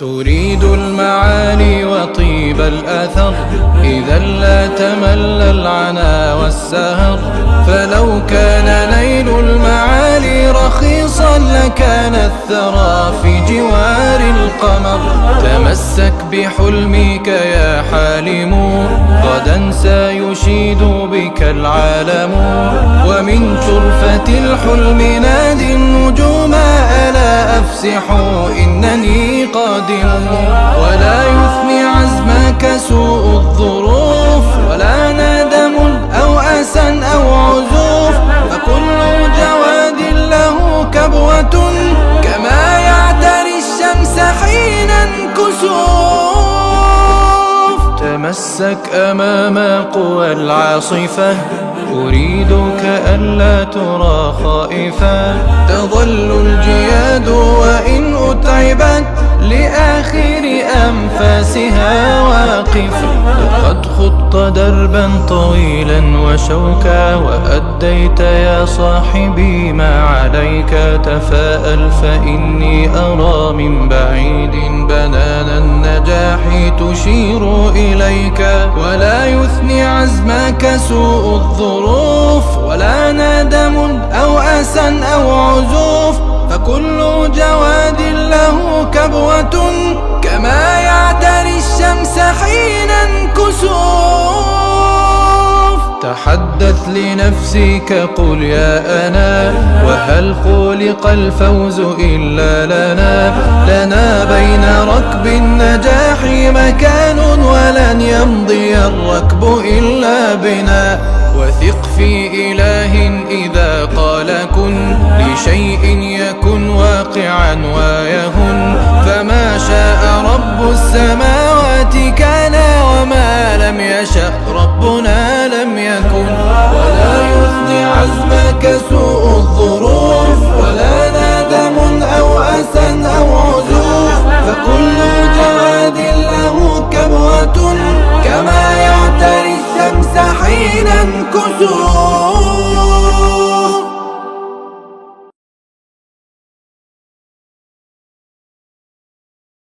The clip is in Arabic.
تريد المعالي وطيب الأثر، إذا لا تمل العنا والسهر. فلو كان نيل المعالي رخيصا لكان الثرى في جوار القمر. تمسك بحلمك يا حالم، غدا سيشيد بك العالم. ومن شرفة الحلم نادي النجوم، ألا أفسحوا إنني قادم. ولا يثني عزمك سوء الظروف، ولا ندم أو أسى أو عزوف. فكل جواد له كبوة، كما يعتري الشمس حين انكسوف. تمسك أمام قوى العاصفة، أريدك ألا ترى خائفا. تظل الجياد وإن أتعبت، لآخر أنفاسها واقفة. وقد خضت دربا طويلا وشوكا، وأديت يا صاحبي ما عليك. تفاءل فإني أرى من بعيد بنان النجاح تشير إليك. ولا يثني عزمك سوء الظروف، ولا ندم أو أسى أو عزوف. فكل جواد له كبوة، كما يعتري الشمس حين انكسوف. تحدث لنفسك قل يا أنا، وهل خلق الفوز إلا لنا. لنا بين ركب النجاح مكان، ولن يمضي الركب إلا بنا. وثق في إله إذا قال كن لشيء يكن واقعا ويهن. فما شاء رب السماوات كان، وما لم يشأ ربنا لم يكن. ولا يثني عزمك سوء الظروف، ولا ندم أو أسى أو عزوف. فكل جواد له كبوة، كما يعتري الشمس حين انكسوف.